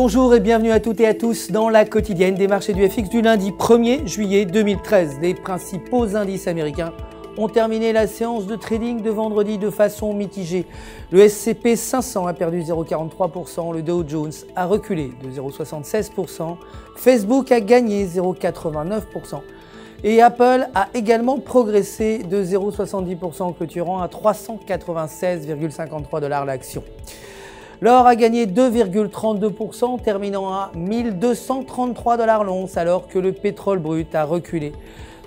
Bonjour et bienvenue à toutes et à tous dans la quotidienne des marchés du FX du lundi 1er juillet 2013. Les principaux indices américains ont terminé la séance de trading de vendredi de façon mitigée. Le S&P 500 a perdu 0,43%, le Dow Jones a reculé de 0,76%, Facebook a gagné 0,89% et Apple a également progressé de 0,70%, clôturant à 396,53 $ l'action. L'or a gagné 2,32%, terminant à 1233 $ l'once, alors que le pétrole brut a reculé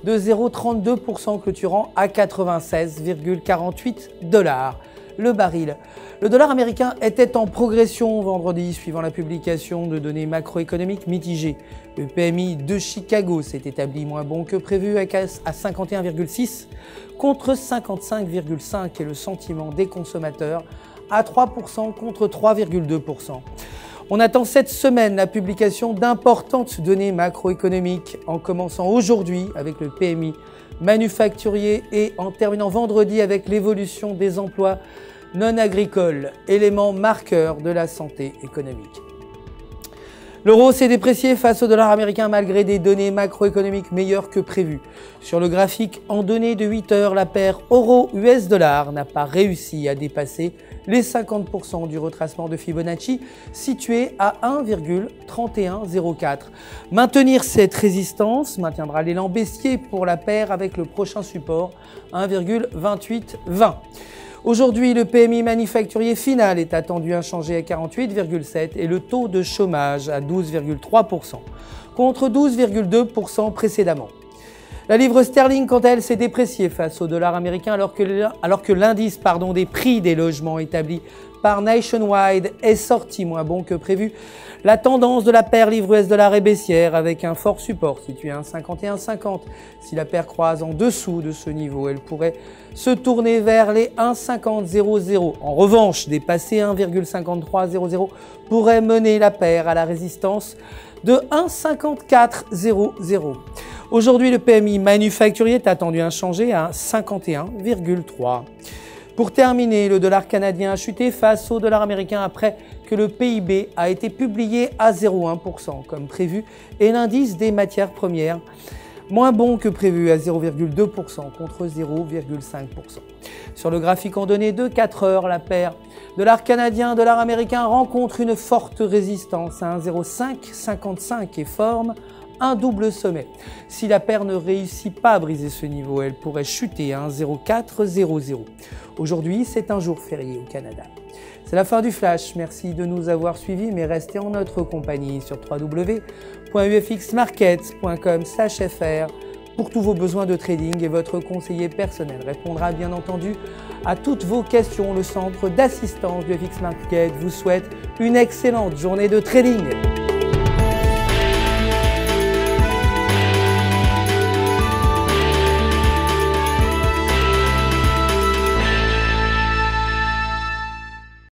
de 0,32%, clôturant à 96,48 $ le baril. Le dollar américain était en progression vendredi, suivant la publication de données macroéconomiques mitigées. Le PMI de Chicago s'est établi moins bon que prévu à 51,6 contre 55,5 et le sentiment des consommateurs à 3% contre 3,2%. On attend cette semaine la publication d'importantes données macroéconomiques, en commençant aujourd'hui avec le PMI manufacturier et en terminant vendredi avec l'évolution des emplois non agricoles, élément marqueur de la santé économique. L'euro s'est déprécié face au dollar américain malgré des données macroéconomiques meilleures que prévues. Sur le graphique en données de 8 heures, la paire euro-US dollar n'a pas réussi à dépasser les 50% du retracement de Fibonacci situé à 1,3104. Maintenir cette résistance maintiendra l'élan baissier pour la paire avec le prochain support 1,2820. Aujourd'hui, le PMI manufacturier final est attendu inchangé à 48,7 et le taux de chômage à 12,3% contre 12,2% précédemment. La livre sterling, quant à elle, s'est dépréciée face au dollar américain alors que l'indice des prix des logements établi par Nationwide est sorti moins bon que prévu. La tendance de la paire livre US dollar est baissière avec un fort support situé à 1,5150. Si la paire croise en dessous de ce niveau, elle pourrait se tourner vers les 1,5000. En revanche, dépasser 1,5300 pourrait mener la paire à la résistance de 1,5400. Aujourd'hui, le PMI manufacturier est attendu inchangé à 51,3. Pour terminer, le dollar canadien a chuté face au dollar américain après que le PIB a été publié à 0,1% comme prévu et l'indice des matières premières moins bon que prévu à 0,2% contre 0,5%. Sur le graphique en données de 4 heures, la paire dollar canadien, dollar américain rencontre une forte résistance à 1,0555 et forme un double sommet. Si la paire ne réussit pas à briser ce niveau, elle pourrait chuter à 1,0400. Aujourd'hui, c'est un jour férié au Canada. C'est la fin du flash. Merci de nous avoir suivis, mais restez en notre compagnie sur www.ufxmarkets.com/fr pour tous vos besoins de trading et votre conseiller personnel répondra bien entendu à toutes vos questions. Le centre d'assistance du FX Market vous souhaite une excellente journée de trading.